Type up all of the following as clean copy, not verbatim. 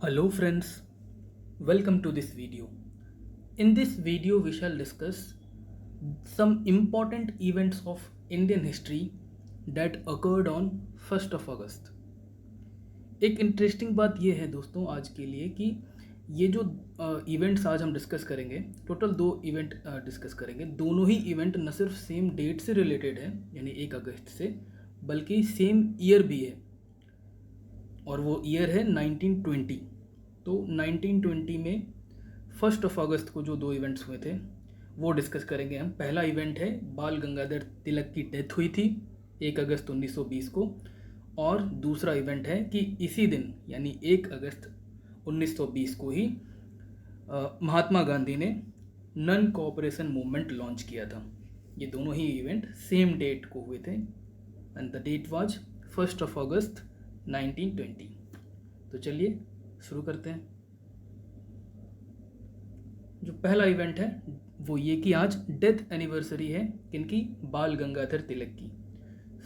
Hello friends, welcome to this video. In this video we shall discuss some important events of Indian history that occurred on 1st of August. एक interesting बात ये है दोस्तों आज के लिए कि ये जो इवेंट्स आज हम डिस्कस करेंगे, टोटल 2 इवेंट डिस्कस करेंगे। दोनों ही इवेंट न सिर्फ सेम डेट से रिलेटेड है यानी 1 अगस्त से, बल्कि सेम ईयर भी है और वो ईयर है 1920। तो 1920 में 1st ऑफ अगस्त को जो 2 इवेंट्स हुए थे वो डिस्कस करेंगे हम। पहला इवेंट है बाल गंगाधर तिलक की डेथ हुई थी 1 अगस्त 1920 को, और दूसरा इवेंट है कि इसी दिन यानी 1 अगस्त 1920 को ही महात्मा गांधी ने नन कोऑपरेशन मूवमेंट लॉन्च किया था। ये दोनों ही इवेंट सेम डेट को हुए थे and the date was 1st of August 1920। तो चलिए शुरू करते हैं। जो पहला इवेंट है वो ये कि आज डेथ एनिवर्सरी है किनकी, बाल गंगाधर तिलक की।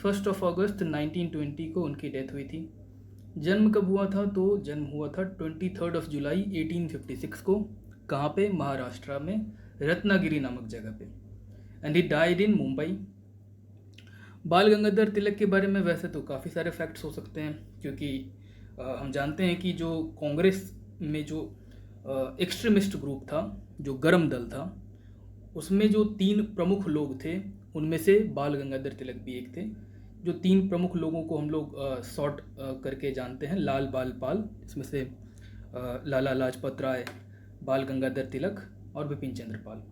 1st ऑफ अगस्त 1920 को उनकी डेथ हुई थी। जन्म कब हुआ था, तो जन्म हुआ था 23 ऑफ जुलाई 1856 को। कहाँ पे, महाराष्ट्र में रत्नागिरी नामक जगह पे। And he died in Mumbai. बाल गंगाधर तिलक के बारे में वैसे तो काफ़ी सारे फैक्ट्स हो सकते हैं, क्योंकि हम जानते हैं कि जो कांग्रेस में जो एक्सट्रीमिस्ट ग्रुप था, जो गर्म दल था, उसमें जो 3 प्रमुख लोग थे उनमें से बाल गंगाधर तिलक भी एक थे। जो 3 प्रमुख लोगों को हम लोग शॉर्ट करके जानते हैं, लाल बाल पाल, इसमें से लाला लाजपत राय, बाल गंगाधर तिलक और बिपिन चंद्र पाल।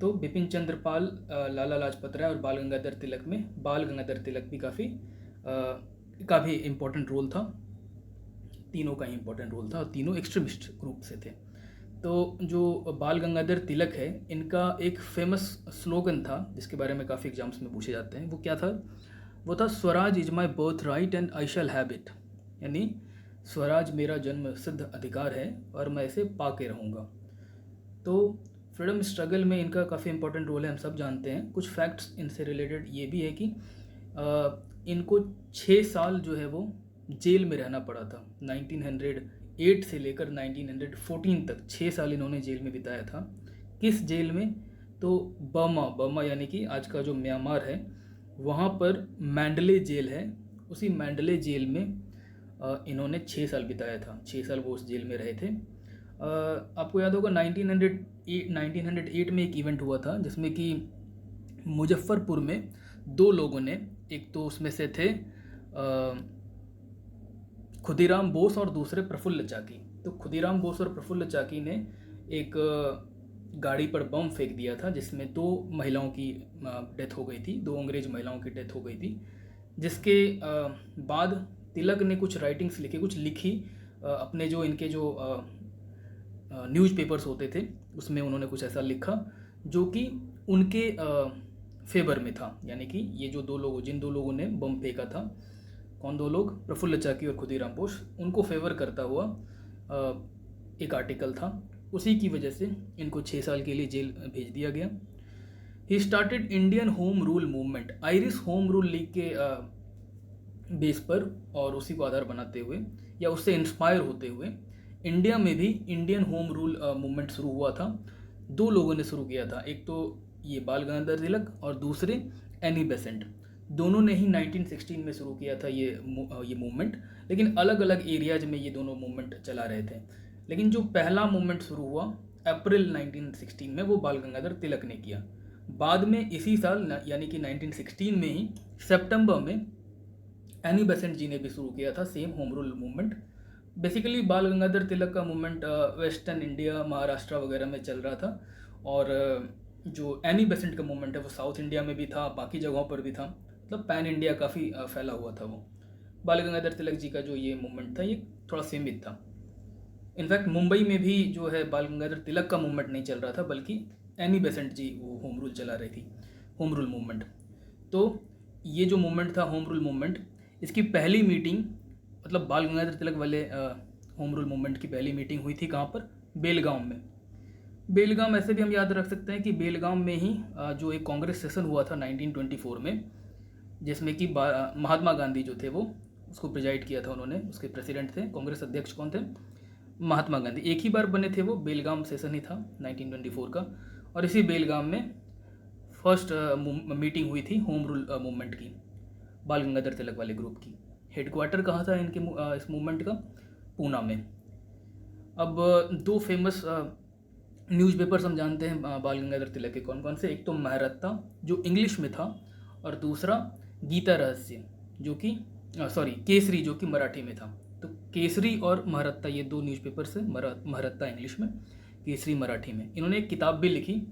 तो बिपिन चंद्र पाल, लाला लाजपत राय और बाल गंगाधर तिलक में बाल गंगाधर तिलक भी काफ़ी इम्पोर्टेंट रोल था। तीनों का ही इम्पोर्टेंट रोल था और तीनों एक्सट्रीमिस्ट ग्रुप से थे। तो जो बाल गंगाधर तिलक है, इनका एक फेमस स्लोगन था जिसके बारे में काफ़ी एग्जाम्स में पूछे जाते हैं। वो क्या था? वो था Swaraj is my birth right and I shall have it. यानी स्वराज मेरा जन्म सिद्ध अधिकार है और मैं इसे पा के रहूँगा। तो फ्रीडम स्ट्रगल में इनका काफ़ी इंपॉर्टेंट रोल है, हम सब जानते हैं। कुछ फैक्ट्स इनसे रिलेटेड ये भी है कि इनको 6 साल जो है वो जेल में रहना पड़ा था। 1908 से लेकर 1914 तक 6 साल इन्होंने जेल में बिताया था। किस जेल में? तो बर्मा यानी कि आज का जो म्यांमार है, वहाँ पर मैंडले जेल है। उसी मैंडले जेल में इन्होंने 6 साल बिताया था। 6 साल वो उस जेल में रहे थे। आपको याद होगा 1908 में एक इवेंट हुआ था जिसमें कि मुजफ्फरपुर में 2 लोगों ने, एक तो उसमें से थे खुदीराम बोस और दूसरे प्रफुल्ल चाकी। तो खुदीराम बोस और प्रफुल्ल चाकी ने एक गाड़ी पर बम फेंक दिया था जिसमें 2 महिलाओं की डेथ हो गई थी, 2 अंग्रेज महिलाओं की डेथ हो गई थी। जिसके बाद तिलक ने कुछ राइटिंग्स लिखी, कुछ लिखी अपने जो इनके जो न्यूज़पेपर्स होते थे उसमें उन्होंने कुछ ऐसा लिखा जो कि उनके फेवर में था। यानी कि ये जो 2 लोग, जिन 2 लोगों ने बम फेंका था, कौन 2 लोग, प्रफुल्ल चाकी और खुदीराम बोस, उनको फेवर करता हुआ एक आर्टिकल था। उसी की वजह से इनको 6 साल के लिए जेल भेज दिया गया। He started Indian home rule movement, Irish home rule league के बेस पर और उसी को आधार बनाते हुए या उससे इंस्पायर होते हुए इंडिया में भी इंडियन होम रूल मूवमेंट शुरू हुआ था। 2 लोगों ने शुरू किया था, एक तो ये बाल गंगाधर तिलक और दूसरे एनी बेसेंट। दोनों ने ही 1916 में शुरू किया था ये मूवमेंट, लेकिन अलग अलग एरियाज में ये दोनों मूवमेंट चला रहे थे। लेकिन जो पहला मूवमेंट शुरू हुआ अप्रैल 1916 में, वो बाल गंगाधर तिलक ने किया। बाद में इसी साल यानी कि 1916 में ही सितंबर में एनी बेसेंट जी ने भी शुरू किया था same home rule movement. Basically बाल गंगाधर तिलक का मूवमेंट वेस्टर्न इंडिया, महाराष्ट्र वगैरह में चल रहा था, और जो एनी बेसेंट का मूवमेंट है वो साउथ इंडिया में भी था, बाकी जगहों पर भी था। मतलब पैन इंडिया काफ़ी फैला हुआ था वो। बाल गंगाधर तिलक जी का जो ये मूवमेंट था ये थोड़ा सीमित था। इनफैक्ट मुंबई में भी जो है बाल गंगाधर तिलक का मूवमेंट नहीं चल रहा था, बल्कि एनी बेसेंट जी वो होम रूल चला रही थी, होम रूल मूवमेंट। तो ये जो मूवमेंट था होम रूल मूवमेंट, इसकी पहली मीटिंग, मतलब बाल गंगाधर तिलक वाले होम रूल मूवमेंट की पहली मीटिंग हुई थी कहाँ पर? बेलगांव में। बेलगाम ऐसे भी हम याद रख सकते हैं कि बेलगाम में ही जो एक कांग्रेस सेशन हुआ था 1924 में, जिसमें कि महात्मा गांधी जो थे वो उसको प्रिजाइड किया था उन्होंने, उसके प्रेसिडेंट थे। कांग्रेस अध्यक्ष कौन थे? महात्मा गांधी। एक ही बार बने थे वो, बेलगाम सेशन ही था 1924 का, और इसी बेलगाम में फर्स्ट मीटिंग हुई थी होम रूल मूवमेंट की, बाल गंगाधर तिलक वाले ग्रुप की। हेडक्वार्टर कहाँ था इनके इस मूवमेंट का? पूना में। अब दो फेमस न्यूज़पेपर्स हम जानते हैं बाल गंगाधर तिलक के, कौन कौन से? एक तो महारत्ता जो इंग्लिश में था, और दूसरा गीता रहस्य जो कि केसरी जो कि मराठी में था। तो केसरी और महारत्ता ये दो न्यूज़पेपर से, महारत्ता इंग्लिश में, केसरी मराठी में। इन्होंने एक किताब भी लिखी,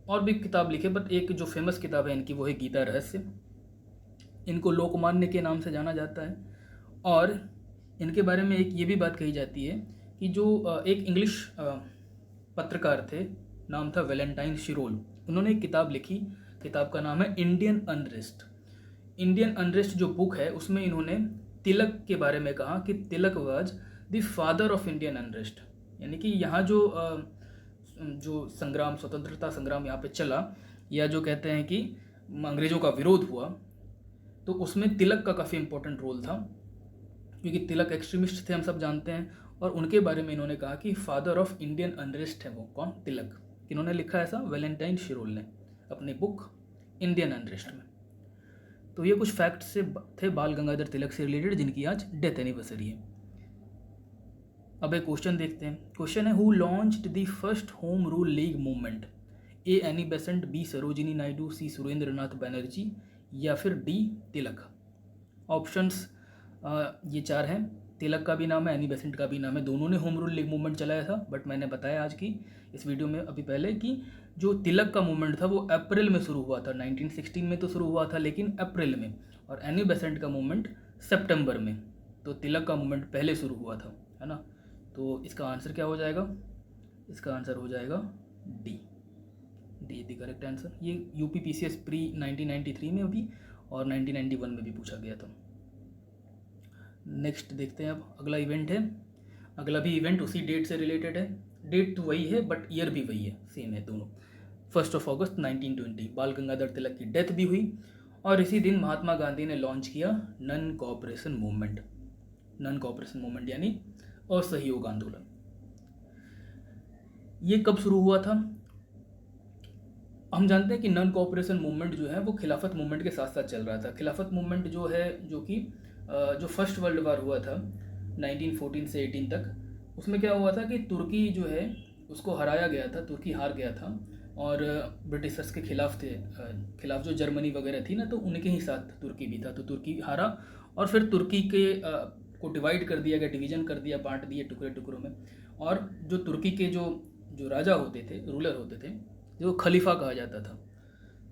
और भी किताब लिखे, बट एक जो फेमस किताब है इनकी वो है गीता रहस्य। इनको लोकमान्य के नाम से जाना जाता है। और इनके बारे में एक ये भी बात कही जाती है कि जो एक इंग्लिश पत्रकार थे, नाम था वैलेंटाइन शिरोल, उन्होंने एक किताब लिखी, किताब का नाम है इंडियन अनरेस्ट। इंडियन अनरेस्ट जो बुक है उसमें इन्होंने तिलक के बारे में कहा कि Tilak was the father of Indian unrest, यानी कि यहाँ जो संग्राम, स्वतंत्रता संग्राम यहाँ पे चला, या जो कहते हैं कि अंग्रेज़ों का विरोध हुआ, तो उसमें तिलक का काफ़ी इंपॉर्टेंट रोल था, क्योंकि तिलक एक्सट्रीमिस्ट थे हम सब जानते हैं। और उनके बारे में इन्होंने कहा कि फादर ऑफ इंडियन अनरेस्ट है वो कौन? तिलक। इन्होंने लिखा ऐसा वैलेंटाइन शिरोल ने अपनी बुक इंडियन अनरेस्ट में। तो ये कुछ फैक्ट्स से थे बाल गंगाधर तिलक से रिलेटेड, जिनकी आज डेथ एनिवर्सरी है। अब एक क्वेश्चन देखते हैं। क्वेश्चन है, who launched the first home rule league movement? A Annie Besant, b Sarojini Naidu, c Surendra Nath Banerjee, या फिर डी तिलक। ऑप्शंस ये चार हैं। तिलक का भी नाम है, एनी बेसेंट का भी नाम है, दोनों ने होम रूल लीग मूवमेंट चलाया था। बट मैंने बताया आज की इस वीडियो में अभी पहले कि जो तिलक का मूवमेंट था वो अप्रैल में शुरू हुआ था, 1916 में तो शुरू हुआ था लेकिन अप्रैल में, और एनी बेसेंट का मूवमेंट सितंबर में। तो तिलक का मूवमेंट पहले शुरू हुआ था, है ना। तो इसका आंसर क्या हो जाएगा? इसका आंसर हो जाएगा D. D the correct answer. ये UPPCS प्री 1993 में भी और 1991 में भी पूछा गया था। नेक्स्ट देखते हैं अब अगला इवेंट है। अगला भी इवेंट उसी डेट से रिलेटेड है, डेट तो वही है बट ईयर भी वही है, सेम है दोनों। 1 अगस्त 1920 बाल गंगाधर तिलक की डेथ भी हुई, और इसी दिन महात्मा गांधी ने लॉन्च किया non cooperation movement. Non cooperation movement यानी असहयोग आंदोलन। ये कब शुरू हुआ था? हम जानते हैं कि नन कोऑपरेशन मूवमेंट जो है वो खिलाफत मूवमेंट के साथ साथ चल रहा था। खिलाफत मूवमेंट जो है, जो फर्स्ट वर्ल्ड वार हुआ था 1914 से 18 तक, उसमें क्या हुआ था कि तुर्की जो है उसको हराया गया था, तुर्की हार गया था, और ब्रिटिशर्स के खिलाफ जो जर्मनी वगैरह थी ना, तो उनके ही साथ तुर्की भी था। तो तुर्की हारा, और फिर तुर्की को डिवाइड कर दिया गया, डिवीज़न कर दिया, बांट दिए टुकड़े टुकड़ों में। और जो तुर्की के जो राजा होते थे, रूलर होते थे, जो खलीफा कहा जाता था,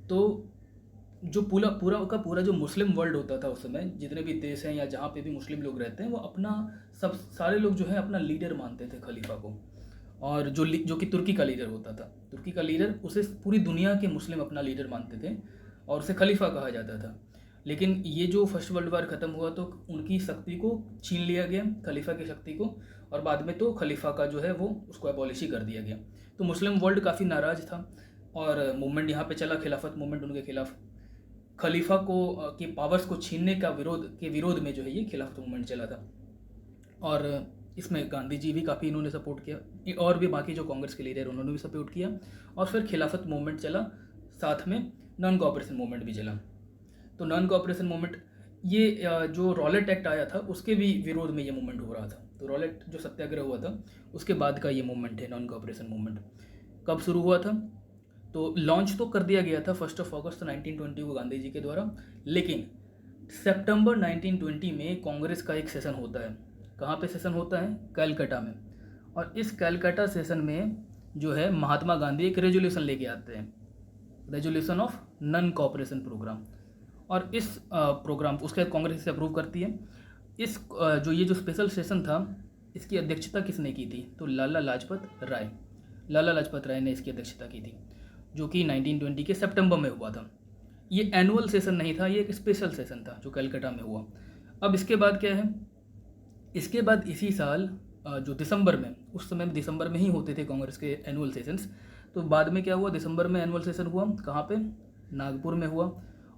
तो जो पूरा जो मुस्लिम वर्ल्ड होता था उस समय, जितने भी देश हैं या जहाँ पे भी मुस्लिम लोग रहते हैं, वो अपना सारे लोग जो है अपना लीडर मानते थे खलीफा को। और जो कि तुर्की का लीडर होता था, तुर्की का लीडर, उसे पूरी दुनिया के मुस्लिम अपना लीडर मानते थे और उसे खलीफा कहा जाता था। लेकिन ये जो फर्स्ट वर्ल्ड वार ख़त्म हुआ तो उनकी शक्ति को छीन लिया गया, खलीफा की शक्ति को, और बाद में तो खलीफा का जो है वो उसको अबॉलिश ही कर दिया गया। तो मुस्लिम वर्ल्ड काफ़ी नाराज़ था, और मूवमेंट यहाँ पे चला, खिलाफत मूवमेंट उनके खिलाफ, खलीफा की पावर्स को छीनने का विरोध में जो है ये खिलाफत मूवमेंट चला था। और इसमें गांधी जी भी काफ़ी इन्होंने सपोर्ट किया, और भी बाकी जो कांग्रेस के लीडर उन्होंने भी सपोर्ट किया, और फिर खिलाफत मूवमेंट चला, साथ में नॉन कोऑपरेशन मूवमेंट भी चला। तो नॉन कोऑपरेशन मूवमेंट, ये जो रॉलेट एक्ट आया था उसके भी विरोध में ये मूवमेंट हो रहा था। तो रॉलेट जो सत्याग्रह हुआ था उसके बाद का ये मूवमेंट है नॉन कोऑपरेशन मूवमेंट। कब शुरू हुआ था? तो लॉन्च तो कर दिया गया था 1 अगस्त 1920 को गांधी जी के द्वारा, लेकिन सितंबर 1920 में कांग्रेस का एक सेशन होता है। कहाँ पे सेशन होता है? कलकत्ता में। और इस कलकत्ता सेशन में जो है महात्मा गांधी एक रेजोल्यूशन लेके आते हैं, resolution of non cooperation programme. और इस प्रोग्राम उसके कांग्रेस से अप्रूव करती है। ये जो स्पेशल सेशन था, इसकी अध्यक्षता किसने की थी? तो लाला लाजपत राय ने इसकी अध्यक्षता की थी, जो कि 1920 के सितंबर में हुआ था। ये एनुअल सेशन नहीं था, ये एक स्पेशल सेशन था जो कलकत्ता में हुआ। अब इसके बाद क्या है? इसके बाद इसी साल जो दिसंबर में, उस समय दिसंबर में ही होते थे कांग्रेस के एनुअल सेशंस, तो बाद में क्या हुआ? दिसंबर में एनुअल सेशन हुआ, कहाँ पे? नागपुर में हुआ।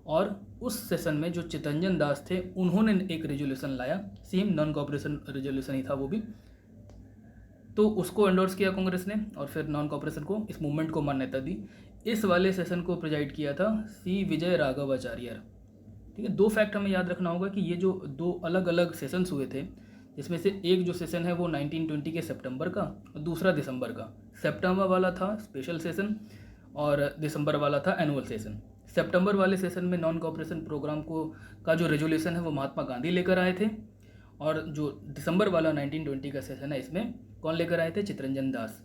और उस सेशन में जो चितरंजन दास थे उन्होंने एक रेजोल्यूशन लाया, सेम नॉन कॉपरेशन रेजोल्यूशन ही था वो भी, तो उसको एंडोर्स किया कांग्रेस ने और फिर नॉन कॉपरेशन को, इस मूवमेंट को मान्यता दी। इस वाले सेशन को प्रेजाइड किया था सी विजय राघवाचार्य। ठीक है, दो फैक्ट हमें याद रखना होगा कि ये जो दो अलग अलग सेशंस हुए थे, जिसमें से एक जो सेशन है वो 1920 के सितंबर का और दूसरा दिसंबर का। सितंबर वाला था स्पेशल सेशन और दिसंबर वाला था एनुअल सेशन। सितंबर वाले सेशन में नॉन कॉपरेशन प्रोग्राम को का जो रेजोल्यूशन है वो महात्मा गांधी लेकर आए थे, और जो दिसंबर वाला 1920 का सेशन है इसमें कौन लेकर आए थे, चितरंजन दास।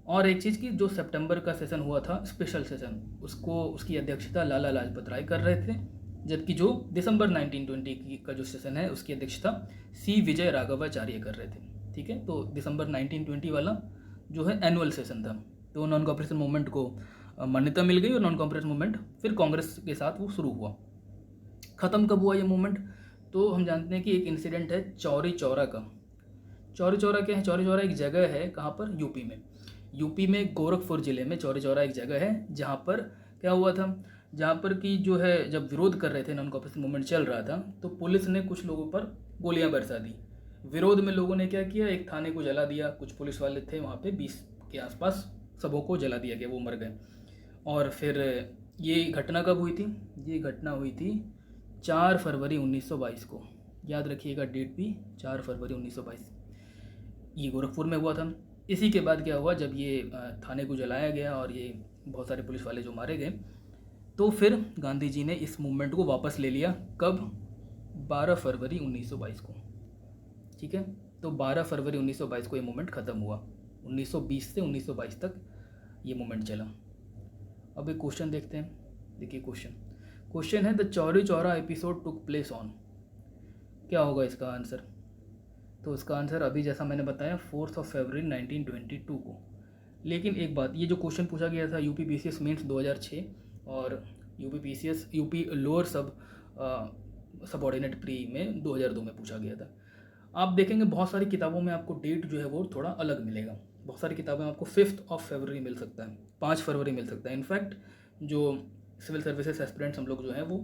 और एक चीज़ की, जो सितंबर का सेशन हुआ था स्पेशल सेशन, उसको उसकी अध्यक्षता लाला लाजपत राय कर रहे थे, जबकि जो दिसंबर 1920 का जो सेशन है उसकी अध्यक्षता सी विजय राघवाचार्य कर रहे थे। ठीक है, तो दिसंबर 1920 वाला जो है एनुअल सेशन था, तो नॉन कॉपरेशन मूवमेंट को मान्यता मिल गई और नॉन कॉपरेशन मूवमेंट फिर कांग्रेस के साथ वो शुरू हुआ। ख़त्म कब हुआ ये मूवमेंट, तो हम जानते हैं कि एक इंसिडेंट है चौरी चौरा का। चौरी चौरा क्या है, चौरी चौरा एक जगह है, कहाँ पर, यूपी में। यूपी में गोरखपुर ज़िले में चौरी चौरा एक जगह है जहाँ पर क्या हुआ था, जहाँ पर कि जो है जब विरोध कर रहे थे, नॉन कॉपरेशन मूवमेंट चल रहा था, तो पुलिस ने कुछ लोगों पर गोलियां बरसा दी। विरोध में लोगों ने क्या किया, एक थाने को जला दिया, कुछ पुलिस वाले थे वहाँ पे 20 के आसपास, सबों को जला दिया गया, वो मर गए। और फिर ये घटना कब हुई थी, ये घटना हुई थी 4 फरवरी 1922 को, याद रखिएगा डेट भी, 4 फरवरी 1922, ये गोरखपुर में हुआ था। इसी के बाद क्या हुआ, जब ये थाने को जलाया गया और ये बहुत सारे पुलिस वाले जो मारे गए, तो फिर गांधी जी ने इस मूवमेंट को वापस ले लिया। कब, 12 फरवरी 1922 को। ठीक है, तो 12 फरवरी 1922 को ये मूवमेंट ख़त्म हुआ। 1920 से 1922 तक ये मूवमेंट चला। अब एक क्वेश्चन देखते हैं, देखिए क्वेश्चन है, the Chauri Chaura episode took place on, क्या होगा इसका आंसर, तो इसका आंसर अभी जैसा मैंने बताया 4 फरवरी 1922 को। लेकिन एक बात, ये जो क्वेश्चन पूछा गया था यूपी पीसीएस मेंस 2006 और यूपी लोअर सबऑर्डिनेट प्री में 2002 में पूछा गया था। आप देखेंगे बहुत सारी किताबों में आपको डेट जो है वो थोड़ा अलग मिलेगा। बहुत सारी किताबें आपको 5 फरवरी मिल सकता है, 5 फरवरी मिल सकता है। इनफैक्ट जो सिविल सर्विसेज एस्पिरेंट्स हम लोग जो हैं वो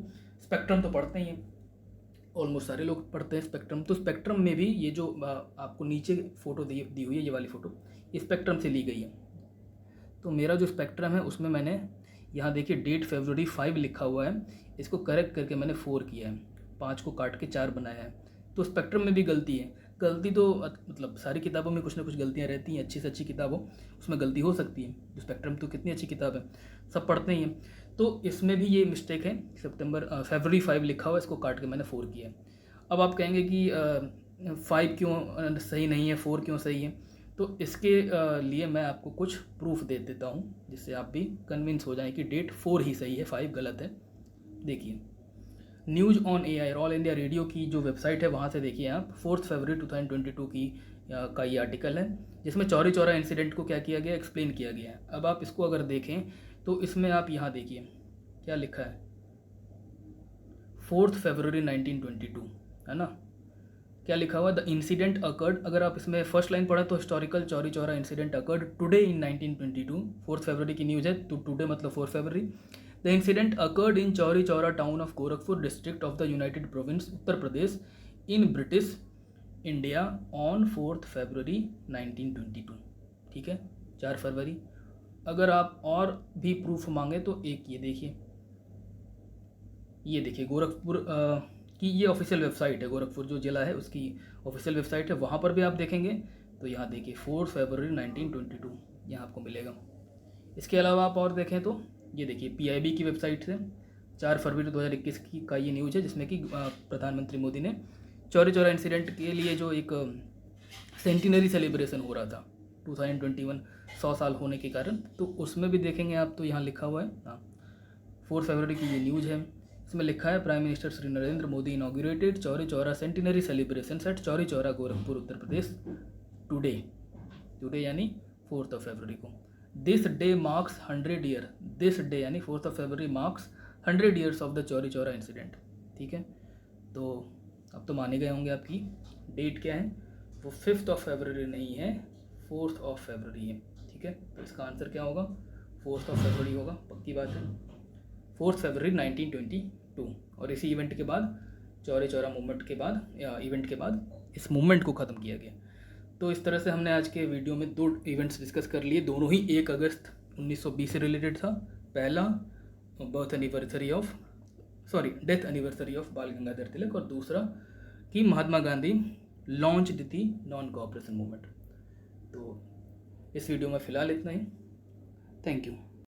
स्पेक्ट्रम तो पढ़ते ही हैं, ऑलमोस्ट सारे लोग पढ़ते हैं स्पेक्ट्रम। तो स्पेक्ट्रम में भी ये जो आपको नीचे फ़ोटो दी हुई है, ये वाली फ़ोटो, ये स्पेक्ट्रम से ली गई है। तो मेरा जो स्पेक्ट्रम है उसमें मैंने यहाँ देखिए डेट फरवरी 5 लिखा हुआ है, इसको करेक्ट करके मैंने 4 किया है, 5 को काट के 4 बनाया है। तो स्पेक्ट्रम में भी गलती है। गलती तो मतलब सारी किताबों में कुछ ना कुछ गलतियाँ रहती हैं, अच्छी से अच्छी किताब हो उसमें गलती हो सकती है। जो स्पेक्ट्रम तो कितनी अच्छी किताब है, सब पढ़ते ही हैं। तो इसमें भी ये मिस्टेक है, फरवरी 5 लिखा हुआ है, इसको काट के मैंने 4 किया है। अब आप कहेंगे कि 5 क्यों सही नहीं है, 4 क्यों सही है, तो इसके लिए मैं आपको कुछ प्रूफ दे देता हूँ जिससे आप भी कन्विंस हो जाएं कि डेट 4 ही सही है, 5 गलत है। देखिए, news on AI all India radio की जो वेबसाइट है वहाँ से देखिए आप, 4 फरवरी 2022 की का ये आर्टिकल है, जिसमें चौरी चौरा इंसिडेंट को क्या किया गया, एक्सप्लेन किया गया है। अब आप इसको अगर देखें तो इसमें आप यहाँ देखिए क्या लिखा है, 4 फरवरी 1922, है ना, क्या लिखा हुआ, द इंसिडेंट अकर्ड। अगर आप इसमें फर्स्ट लाइन पढ़ा तो historical Chauri Chaura incident occurred today in 1922, 4 फरवरी की न्यूज़ है, तो टुडे मतलब 4 फरवरी। The incident occurred in Chauri Chaura town of Gorakhpur district of the united province Uttar Pradesh in British India on 4 February 1922। ठीक है, 4 फरवरी। अगर आप और भी प्रूफ मांगे तो एक ये देखिए गोरखपुर कि ये ऑफिशियल वेबसाइट है, गोरखपुर जो ज़िला है उसकी ऑफिशियल वेबसाइट है, वहाँ पर भी आप देखेंगे तो यहाँ देखिए 4 फरवरी 1922 यहाँ आपको मिलेगा। इसके अलावा आप और देखें तो ये देखिए पीआईबी की वेबसाइट से 4 फरवरी 2021 की का ये न्यूज़ है, जिसमें कि प्रधानमंत्री मोदी ने चौरी चौरा इंसिडेंट के लिए जो एक सेंटिनरी सेलिब्रेशन हो रहा था 2021, 100 साल होने के कारण, तो उसमें भी देखेंगे आप तो यहाँ लिखा हुआ है, हाँ 4 फरवरी की ये न्यूज़ है। इसमें लिखा है prime minister Shri Narendra Modi inaugurated Chauri Chaura centenary celebration at Chauri Chaura Gorakhpur Uttar Pradesh today यानी 4 फरवरी को। This day marks 100 year, this day यानी 4 फरवरी marks 100 years of the Chauri Chaura incident. ठीक है, तो अब तो माने गए होंगे आपकी डेट क्या है, वो 5 फरवरी नहीं है, 4 फरवरी है। ठीक है, तो इसका आंसर क्या होगा, 4 फरवरी होगा, पक्की बात है, 4 फरवरी 1922 1902। और इसी इवेंट के बाद, चौरी चौरा मूवमेंट के बाद या इवेंट के बाद इस मूवमेंट को ख़त्म किया गया। तो इस तरह से हमने आज के वीडियो में 2 इवेंट्स डिस्कस कर लिए, दोनों ही 1 अगस्त 1920 से रिलेटेड था। पहला डेथ एनिवर्सरी ऑफ बाल गंगाधर तिलक, और दूसरा कि Mahatma Gandhi launch the non cooperation movement. तो इस वीडियो में फ़िलहाल इतना ही। Thank you.